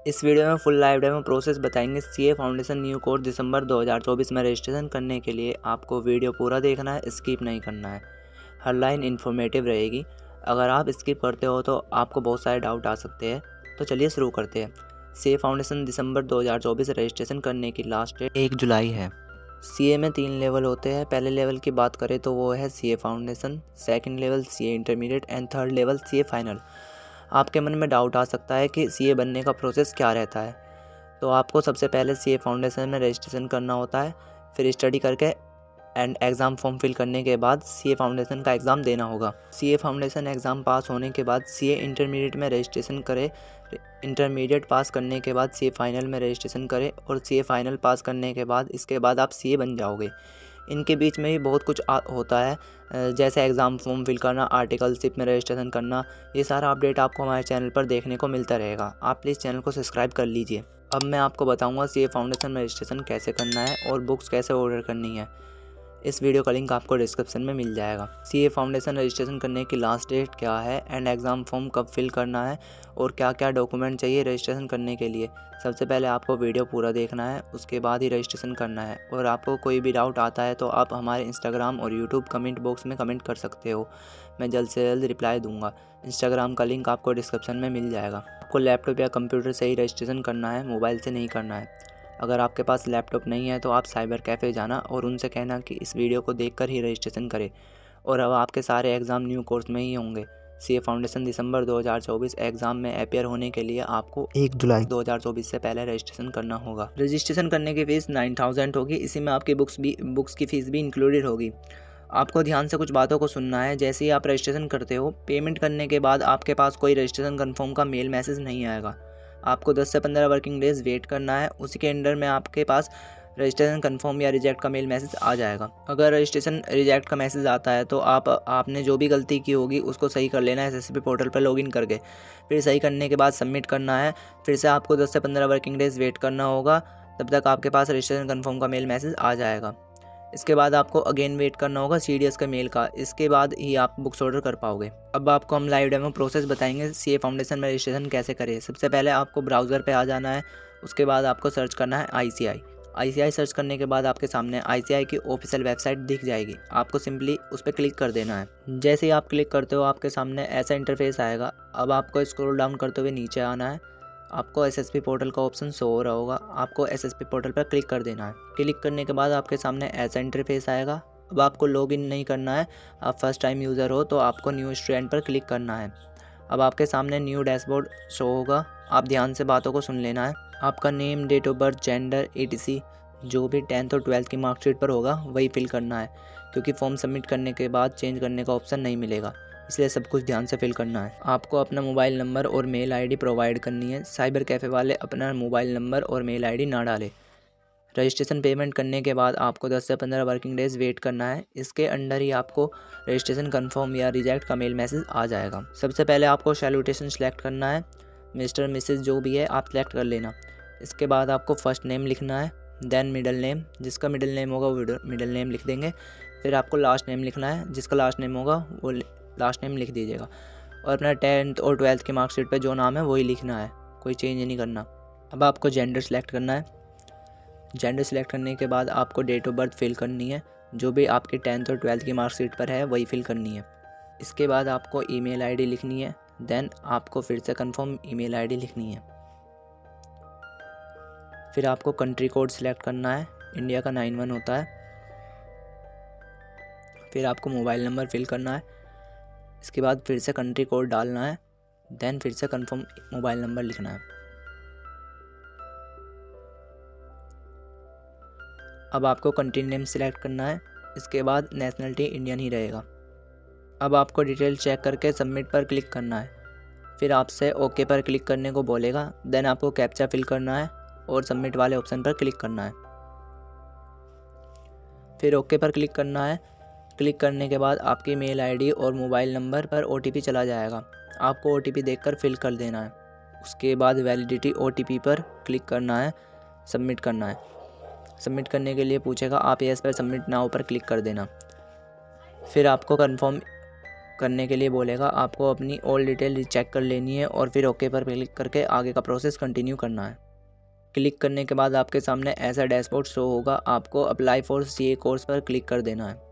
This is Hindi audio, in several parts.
इस वीडियो में फुल लाइव डेमो प्रोसेस बताएंगे। सीए फाउंडेशन न्यू कोर्स दिसंबर 2024 में रजिस्ट्रेशन करने के लिए आपको वीडियो पूरा देखना है, स्किप नहीं करना है। हर लाइन इन्फॉर्मेटिव रहेगी। अगर आप स्किप करते हो तो आपको बहुत सारे डाउट आ सकते हैं। तो चलिए शुरू करते हैं। सीए फाउंडेशन दिसंबर 2024 रजिस्ट्रेशन करने की लास्ट डेट 1 जुलाई है। सीए में 3 लेवल होते हैं। पहले लेवल की बात करें तो वो है CA foundation, second level CA intermediate and third level CA final. आपके मन में डाउट आ सकता है कि सीए बनने का प्रोसेस क्या रहता है। तो आपको सबसे पहले सीए फाउंडेशन में रजिस्ट्रेशन करना होता है, फिर स्टडी करके एंड एग्ज़ाम फॉर्म फिल करने के बाद सीए फाउंडेशन का एग्ज़ाम देना होगा। सीए फाउंडेशन एग्ज़ाम पास होने के बाद सीए इंटरमीडिएट में रजिस्ट्रेशन करें। इंटरमीडिएट पास करने के बाद सीए फाइनल में रजिस्ट्रेशन करें और सीए फाइनल पास करने के बाद इसके बाद आप सीए बन जाओगे। इनके बीच में भी बहुत कुछ होता है, जैसे एग्ज़ाम फॉर्म फिल करना, आर्टिकलशिप में रजिस्ट्रेशन करना। ये सारा अपडेट आपको हमारे चैनल पर देखने को मिलता रहेगा। आप प्लीज़ चैनल को सब्सक्राइब कर लीजिए। अब मैं आपको बताऊंगा सीए फाउंडेशन में रजिस्ट्रेशन कैसे करना है और बुक्स कैसे ऑर्डर करनी है। इस वीडियो का लिंक आपको डिस्क्रिप्शन में मिल जाएगा। सीए फाउंडेशन रजिस्ट्रेशन करने की लास्ट डेट क्या है एंड एग्ज़ाम फॉर्म कब फिल करना है और क्या क्या डॉक्यूमेंट चाहिए रजिस्ट्रेशन करने के लिए। सबसे पहले आपको वीडियो पूरा देखना है, उसके बाद ही रजिस्ट्रेशन करना है। और आपको कोई भी डाउट आता है तो आप हमारे इंस्टाग्राम और यूट्यूब कमेंट बॉक्स में कमेंट कर सकते हो। मैं जल्द से जल्द रिप्लाई दूंगा। इंस्टाग्राम का लिंक आपको डिस्क्रिप्शन में मिल जाएगा। आपको लैपटॉप या कंप्यूटर से ही रजिस्ट्रेशन करना है, मोबाइल से नहीं करना है। अगर आपके पास लैपटॉप नहीं है तो आप साइबर कैफ़े जाना और उनसे कहना कि इस वीडियो को देखकर ही रजिस्ट्रेशन करें। और अब आपके सारे एग्ज़ाम न्यू कोर्स में ही होंगे। सीए फाउंडेशन दिसंबर 2024 एग्ज़ाम में अपियर होने के लिए आपको 1 जुलाई 2024 से पहले रजिस्ट्रेशन करना होगा। रजिस्ट्रेशन करने की फ़ीस 9000 होगी। इसी में आपकी बुक्स की फ़ीस भी इंक्लूडेड होगी। आपको ध्यान से कुछ बातों को सुनना है। जैसे ही आप रजिस्ट्रेशन करते हो, पेमेंट करने के बाद आपके पास कोई रजिस्ट्रेशन कन्फर्म का मेल मैसेज नहीं आएगा। आपको 10 से 15 वर्किंग डेज़ वेट करना है। उसी के अंडर में आपके पास रजिस्ट्रेशन कन्फर्म या रिजेक्ट का मेल मैसेज आ जाएगा। अगर रजिस्ट्रेशन रिजेक्ट का मैसेज आता है तो आपने जो भी गलती की होगी उसको सही कर लेना है एसएससी पोर्टल पर लॉगिन करके। फिर सही करने के बाद सबमिट करना है। फिर से आपको 10 से 15 वर्किंग डेज़ वेट करना होगा। तब तक आपके पास रजिस्ट्रेशन कन्फर्म का मेल मैसेज आ जाएगा। इसके बाद आपको अगेन वेट करना होगा सीडीएस का मेल का। इसके बाद ही आप बुक्स ऑर्डर कर पाओगे। अब आपको हम लाइव डेमो प्रोसेस बताएंगे सीए फाउंडेशन में रजिस्ट्रेशन कैसे करें। सबसे पहले आपको ब्राउज़र पे आ जाना है। उसके बाद आपको सर्च करना है आईसीआई सर्च करने के बाद आपके सामने आईसीआई की ऑफिशियल वेबसाइट दिख जाएगी। आपको सिंपली उस पर क्लिक कर देना है। जैसे ही आप क्लिक करते हो आपके सामने ऐसा इंटरफेस आएगा। अब आपको स्क्रॉल डाउन करते हुए नीचे आना है। आपको एसएसपी पोर्टल का ऑप्शन शो हो रहा होगा। आपको एसएसपी पोर्टल पर क्लिक कर देना है। क्लिक करने के बाद आपके सामने ऐसा इंटरफेस आएगा। अब आपको लॉगिन नहीं करना है। आप फर्स्ट टाइम यूज़र हो तो आपको न्यू स्टूडेंट पर क्लिक करना है। अब आपके सामने न्यू डैशबोर्ड शो होगा। आप ध्यान से बातों को सुन लेना है। आपका name, date of birth, gender, ETC जो भी 10th और 12th की मार्कशीट पर होगा वही फिल करना है, क्योंकि फॉर्म सबमिट करने के बाद चेंज करने का ऑप्शन नहीं मिलेगा। इसलिए सब कुछ ध्यान से फिल करना है। आपको अपना मोबाइल नंबर और मेल आईडी प्रोवाइड करनी है। साइबर कैफ़े वाले अपना मोबाइल नंबर और मेल आईडी ना डालें। रजिस्ट्रेशन पेमेंट करने के बाद आपको 10 से 15 वर्किंग डेज़ वेट करना है। इसके अंडर ही आपको रजिस्ट्रेशन कंफर्म या रिजेक्ट का मेल मैसेज आ जाएगा। सबसे पहले आपको सैल्यूटेशन सेलेक्ट करना है। मिस्टर मिसेस जो भी है आप सेलेक्ट कर लेना। इसके बाद आपको फर्स्ट नेम लिखना है, देन मिडिल नेम, जिसका मिडिल नेम होगा वो मिडिल नेम लिख देंगे। फिर आपको लास्ट नेम लिखना है, जिसका लास्ट नेम होगा वो लास्ट नेम लिख दीजिएगा। और अपना 10th और 12th की मार्कशीट पे जो नाम है वही लिखना है, कोई चेंज नहीं करना। अब आपको जेंडर सेलेक्ट करना है। जेंडर सेलेक्ट करने के बाद आपको डेट ऑफ बर्थ फिल करनी है। जो भी आपकी 10th और 12th की मार्कशीट पर है वही फिल करनी है। इसके बाद आपको ईमेल आईडी लिखनी है। देन आपको फिर से कंफर्म ईमेल आईडी लिखनी है। फिर आपको कंट्री कोड सिलेक्ट करना है। इंडिया का 91 होता है। फिर आपको मोबाइल नंबर फिल करना है। इसके बाद फिर से कंट्री कोड डालना है। देन फिर से कंफर्म मोबाइल नंबर लिखना है। अब आपको कंट्री नेम सिलेक्ट करना है। इसके बाद नेशनलिटी इंडियन ही रहेगा। अब आपको डिटेल चेक करके सबमिट पर क्लिक करना है। फिर आपसे ओके पर क्लिक करने को बोलेगा। देन आपको कैप्चा फिल करना है और सबमिट वाले ऑप्शन पर क्लिक करना है। फिर ओके पर क्लिक करना है। क्लिक करने के बाद आपकी मेल आईडी और मोबाइल नंबर पर OTP चला जाएगा। आपको OTP देखकर फिल कर देना है। उसके बाद वैलिडिटी OTP पर क्लिक करना है, सबमिट करना है। सबमिट करने के लिए पूछेगा, आप यस पर सबमिट नाउ पर क्लिक कर देना। फिर आपको कंफर्म करने के लिए बोलेगा। आपको अपनी ऑल डिटेल चेक कर लेनी है और फिर ओके पर क्लिक करके आगे का प्रोसेस कंटिन्यू करना है। क्लिक करने के बाद आपके सामने ऐसा डैशबोर्ड शो होगा। आपको अप्लाई फॉर सीए कोर्स पर क्लिक कर देना है।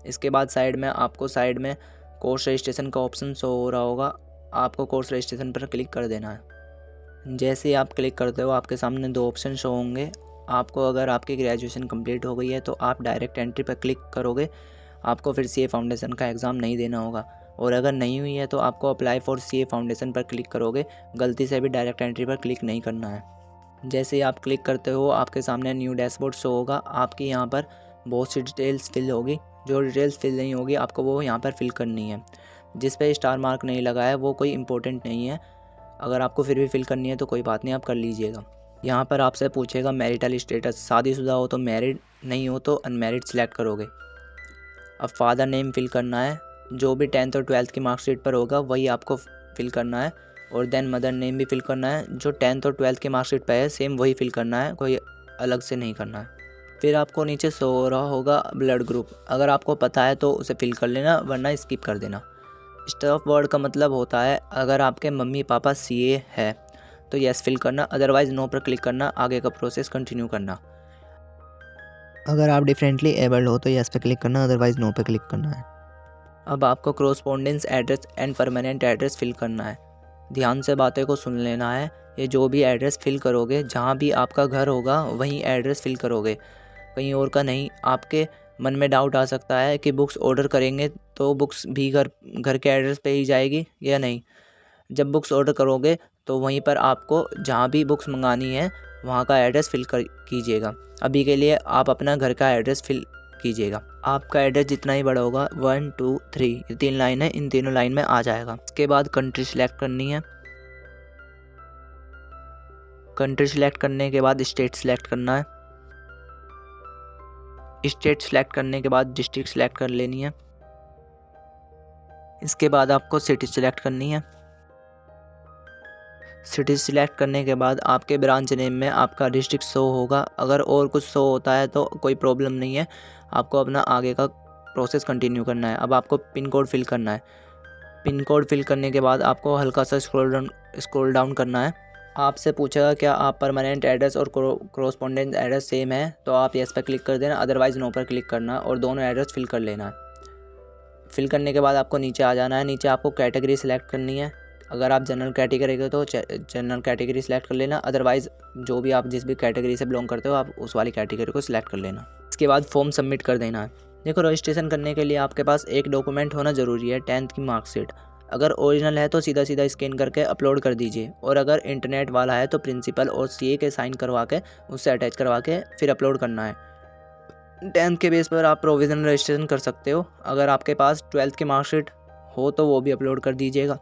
इसके बाद साइड में कोर्स रजिस्ट्रेशन का ऑप्शन शो हो रहा होगा। आपको कोर्स रजिस्ट्रेशन पर क्लिक कर देना है। जैसे ही आप क्लिक करते हो आपके सामने 2 ऑप्शन शो होंगे। आपको अगर आपकी ग्रेजुएशन कंप्लीट हो गई है तो आप डायरेक्ट एंट्री पर क्लिक करोगे। आपको फिर सीए फाउंडेशन का एग्ज़ाम नहीं देना होगा। और अगर नहीं हुई है तो आपको अप्लाई फॉर सीए फाउंडेशन पर क्लिक करोगे। गलती से भी डायरेक्ट एंट्री पर क्लिक नहीं करना है। जैसे ही आप क्लिक करते हो आपके सामने न्यू डैशबोर्ड शो होगा। आपकी यहाँ पर बहुत सी डिटेल्स फिल होगी। जो डिटेल्स फिल नहीं होगी आपको वो यहाँ पर फिल करनी है। जिस पे स्टार मार्क नहीं लगा है वो कोई इम्पोर्टेंट नहीं है। अगर आपको फिर भी फिल करनी है तो कोई बात नहीं, आप कर लीजिएगा। यहाँ पर आपसे पूछेगा मैरिटल स्टेटस। शादीशुदा हो तो मैरिड, नहीं हो तो अनमैरिड सिलेक्ट करोगे। अब फादर नेम फिल करना है। जो भी 10th और 12th की मार्कशीट पर होगा वही आपको फिल करना है। और देन मदर नेम भी फिल करना है। जो 10th और 12th की मार्कशीट पर है सेम वही फिल करना है, कोई अलग से नहीं करना है। फिर आपको नीचे शो हो रहा होगा ब्लड ग्रुप। अगर आपको पता है तो उसे फिल कर लेना, वरना स्किप कर देना। स्टॉप वर्ड का मतलब होता है अगर आपके मम्मी पापा सीए है तो यस फिल करना, अदरवाइज़ नो पर क्लिक करना, आगे का प्रोसेस कंटिन्यू करना। अगर आप डिफरेंटली एबल्ड हो तो यस पे क्लिक करना, अदरवाइज नो पे क्लिक करना है। अब आपको correspondence address and permanent address fill करना है। ध्यान से बातें को सुन लेना है। ये जो भी एड्रेस फिल करोगे, जहाँ भी आपका घर होगा वहीं एड्रेस फिल करोगे, कहीं और का नहीं। आपके मन में डाउट आ सकता है कि बुक्स ऑर्डर करेंगे तो बुक्स भी घर के एड्रेस पे ही जाएगी या नहीं। जब बुक्स ऑर्डर करोगे तो वहीं पर आपको जहाँ भी बुक्स मंगानी है वहाँ का एड्रेस फिल कीजिएगा। अभी के लिए आप अपना घर का एड्रेस फिल कीजिएगा। आपका एड्रेस जितना ही बड़ा होगा 1 2 3 ये 3 लाइन है, इन तीनों लाइन में आ जाएगा। इसके बाद कंट्री सिलेक्ट करनी है। कंट्री सिलेक्ट करने के बाद स्टेट सिलेक्ट करना है। स्टेट सिलेक्ट करने के बाद डिस्ट्रिक्ट सिलेक्ट कर लेनी है। इसके बाद आपको सिटी सिलेक्ट करनी है। सिटी सिलेक्ट करने के बाद आपके ब्रांच नेम में आपका डिस्ट्रिक्ट शो होगा। अगर और कुछ शो होता है तो कोई प्रॉब्लम नहीं है, आपको अपना आगे का प्रोसेस कंटिन्यू करना है। अब आपको पिन कोड फिल करना है। पिन कोड फिल करने के बाद आपको हल्का सा स्क्रॉल डाउन करना है। आपसे पूछेगा क्या आप परमानेंट एड्रेस और कॉरस्पॉन्डेंस एड्रेस सेम है, तो आप यस पर क्लिक कर देना, अदरवाइज़ नो पर क्लिक करना और दोनों एड्रेस फिल कर लेना है। फिल करने के बाद आपको नीचे आ जाना है। नीचे आपको कैटेगरी सिलेक्ट करनी है। अगर आप जनरल कैटेगरी के तो जनरल कैटेगरी सिलेक्ट कर लेना, अदरवाइज़ जो भी आप जिस भी कैटेगरी से बिलोंग करते हो आप उस वाली कैटेगरी को सिलेक्ट कर लेना। इसके बाद फॉर्म सबमिट कर देना है। देखो, रजिस्ट्रेशन करने के लिए आपके पास एक डॉक्यूमेंट होना ज़रूरी है, 10th की मार्कशीट। अगर ओरिजिनल है तो सीधा सीधा स्कैन करके अपलोड कर दीजिए, और अगर इंटरनेट वाला है तो प्रिंसिपल और सीए के साइन करवा के उससे अटैच करवा के फिर अपलोड करना है। 10th के बेस पर आप प्रोविज़नल रजिस्ट्रेशन कर सकते हो। अगर आपके पास 12th की मार्कशीट हो तो वो भी अपलोड कर दीजिएगा।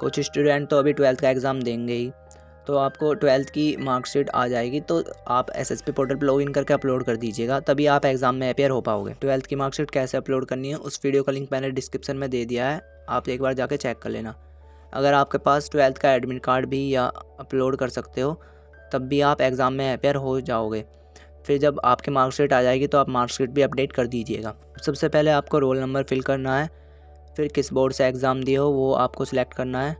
कुछ स्टूडेंट तो अभी 12th का एग्ज़ाम देंगे ही, तो आपको 12th की मार्कशीट आ जाएगी तो आप एसएसपी पोर्टल पर लॉगिन करके अपलोड कर दीजिएगा, तभी आप एग्ज़ाम में अपेयर हो पाओगे। 12th की मार्कशीट कैसे अपलोड करनी है उस वीडियो का लिंक मैंने डिस्क्रिप्शन में दे दिया है, आप एक बार जाके चेक कर लेना। अगर आपके पास 12th का एडमिट कार्ड भी या अपलोड कर सकते हो, तब भी आप एग्ज़ाम में अपेयर हो जाओगे। फिर जब आपकी मार्कशीट आ जाएगी तो आप मार्कशीट भी अपडेट कर दीजिएगा। सबसे पहले आपको रोल नंबर फिल करना है। फिर किस बोर्ड से एग्ज़ाम दिए हो वो आपको सिलेक्ट करना है।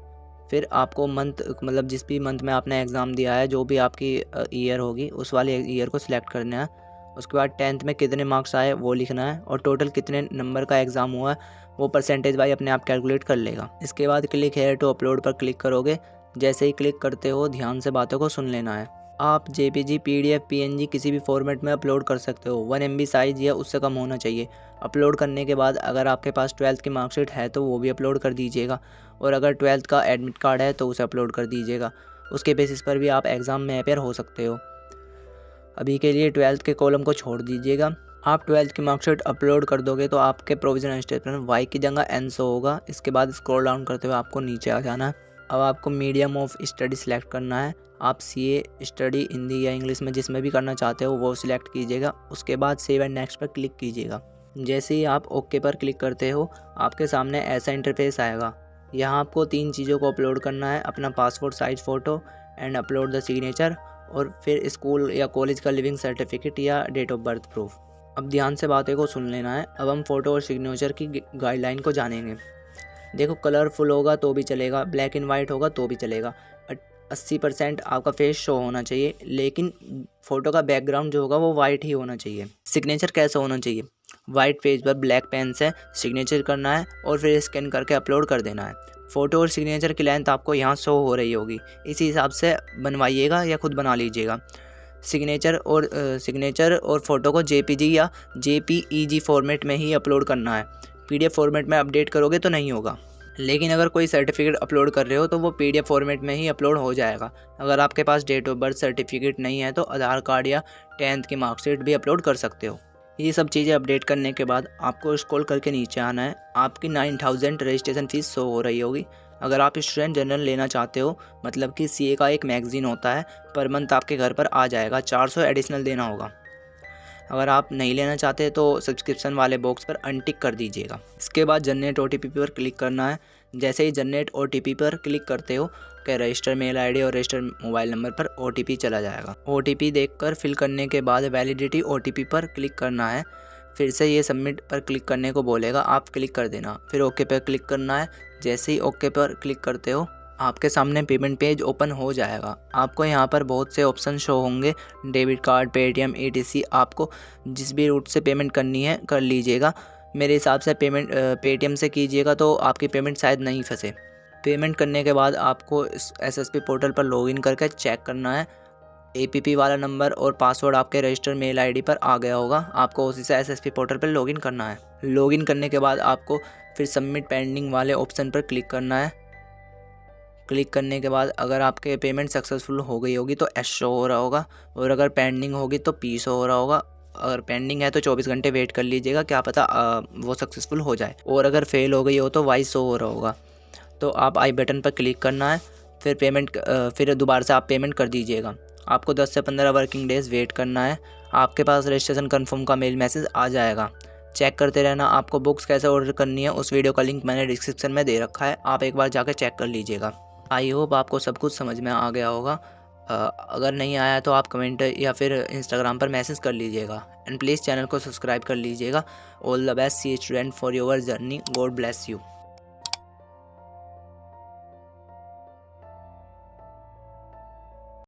फिर आपको मंथ, मतलब जिस भी मंथ में आपने एग्ज़ाम दिया है, जो भी आपकी ईयर होगी उस वाले ईयर को सिलेक्ट करना है। उसके बाद 10th में कितने मार्क्स आए वो लिखना है, और टोटल कितने नंबर का एग्ज़ाम हुआ है वो परसेंटेज वाइज अपने आप कैलकुलेट कर लेगा। इसके बाद क्लिक हेयर टू अपलोड पर क्लिक करोगे। जैसे ही क्लिक करते हो ध्यान से बातों को सुन लेना है। आप जेपीजी, पीडीएफ, पीएनजी किसी भी फॉर्मेट में अपलोड कर सकते हो। 1 MB साइज़ या उससे कम होना चाहिए। अपलोड करने के बाद अगर आपके पास 12th की मार्कशीट है तो वो भी अपलोड कर दीजिएगा, और अगर 12th का एडमिट कार्ड है तो उसे अपलोड कर दीजिएगा। उसके बेसिस पर भी आप एग्ज़ाम में अपेयर हो सकते हो। अभी के लिए 12th के कॉलम को छोड़ दीजिएगा। आप 12th की मार्कशीट अपलोड कर दोगे तो आपके प्रोविजनल स्टेटमेंट वाई की जगह एन शो होगा। इसके बाद स्क्रॉल डाउन करते हुए आपको नीचे आ जाना है। अब आपको मीडियम ऑफ स्टडी सिलेक्ट करना है। आप सीए स्टडी हिंदी या इंग्लिश में जिसमें भी करना चाहते हो वो सिलेक्ट कीजिएगा। उसके बाद सेव एंड नेक्स्ट पर क्लिक कीजिएगा। जैसे ही आप ओके पर क्लिक करते हो आपके सामने ऐसा इंटरफेस आएगा। यहाँ आपको 3 चीज़ों को अपलोड करना है, अपना passport size photo and upload the signature, और फिर स्कूल या कॉलेज का लिविंग सर्टिफिकेट या डेट ऑफ बर्थ प्रूफ। अब ध्यान से बातें को सुन लेना है। अब हम फ़ोटो और सिग्नेचर की गाइडलाइन को जानेंगे। देखो, कलरफुल होगा तो भी चलेगा, ब्लैक एंड वाइट होगा तो भी चलेगा। 80% आपका फेस शो होना चाहिए, लेकिन फ़ोटो का बैकग्राउंड जो होगा वो वाइट ही होना चाहिए। सिग्नेचर कैसा होना चाहिए? वाइट पेज पर ब्लैक पेन से सिग्नेचर करना है और फिर स्कैन करके अपलोड कर देना है। फ़ोटो और सिग्नेचर की लेंथ आपको यहाँ शो हो रही होगी, इसी हिसाब से बनवाइएगा या खुद बना लीजिएगा। सिग्नेचर और फ़ोटो को जेपीजी या जेपीईजी फॉर्मेट में ही अपलोड करना है। पीडीएफ फॉर्मेट में अपडेट करोगे तो नहीं होगा। लेकिन अगर कोई सर्टिफिकेट अपलोड कर रहे हो तो वो पीडीएफ फॉर्मेट में ही अपलोड हो जाएगा। अगर आपके पास डेट ऑफ बर्थ सर्टिफिकेट नहीं है तो आधार कार्ड या 10th की मार्कशीट भी अपलोड कर सकते हो। ये सब चीज़ें अपडेट करने के बाद आपको स्क्रॉल करके नीचे आना है। आपकी 9000 रजिस्ट्रेशन फ़ीस शो हो रही होगी। अगर आप स्टूडेंट जनरल लेना चाहते हो, मतलब कि सीए का एक मैगज़ीन होता है, पर मंथ आपके घर पर आ जाएगा, 400 एडिशनल देना होगा। अगर आप नहीं लेना चाहते तो सब्सक्रिप्शन वाले बॉक्स पर अनटिक कर दीजिएगा। इसके बाद जनरेट ओटीपी पर क्लिक करना है। जैसे ही जनरेट ओटीपी पर क्लिक करते हो कि रजिस्टर मेल आईडी और रजिस्टर मोबाइल नंबर पर ओटीपी चला जाएगा। ओटीपी देखकर फिल करने के बाद वैलिडिटी ओटीपी पर क्लिक करना है। फिर से ये सबमिट पर क्लिक करने को बोलेगा, आप क्लिक कर देना, फिर ओके पर क्लिक करना है। जैसे ही ओके पर क्लिक करते हो आपके सामने पेमेंट पेज ओपन हो जाएगा। आपको यहाँ पर बहुत से ऑप्शन शो होंगे, डेबिट कार्ड, पेटीएम, ईटीसी। आपको जिस भी रूट से पेमेंट करनी है कर लीजिएगा। मेरे हिसाब से पेटीएम से कीजिएगा तो आपकी पेमेंट शायद नहीं फंसे। पेमेंट करने के बाद आपको इस एसएसपी पोर्टल पर लॉगिन करके चेक करना है। एपीपी वाला नंबर और पासवर्ड आपके रजिस्टर मेल आईडी पर आ गया होगा। आपको उसी से एसएसपी पोर्टल पर लॉगिन करना है। लॉगिन करने के बाद आपको फिर सबमिट पेंडिंग वाले ऑप्शन पर क्लिक करना है। क्लिक करने के बाद अगर आपके पेमेंट सक्सेसफुल हो गई होगी तो एस शो हो रहा होगा, और अगर पेंडिंग होगी तो पी शो हो रहा होगा। अगर पेंडिंग है तो 24 घंटे वेट कर लीजिएगा, क्या पता वो सक्सेसफुल हो जाए, और अगर फेल हो गई हो तो वाई शो हो रहा होगा। तो आप आई बटन पर क्लिक करना है, फिर दोबारा से आप पेमेंट कर दीजिएगा। आपको 10 से 15 वर्किंग डेज़ वेट करना है। आपके पास रजिस्ट्रेशन कन्फर्म का मेल मैसेज आ जाएगा। चेक करते रहना। आपको बुक्स कैसे ऑर्डर करनी है उस वीडियो का लिंक मैंने डिस्क्रिप्शन में दे रखा है, आप एक बार जाकर चेक कर लीजिएगा। आई होप आपको सब कुछ समझ में आ गया होगा। अगर नहीं आया तो आप कमेंट या फिर इंस्टाग्राम पर मैसेज कर लीजिएगा। एंड प्लीज़ चैनल को सब्सक्राइब कर लीजिएगा। All the best, see student for your journey. God bless you.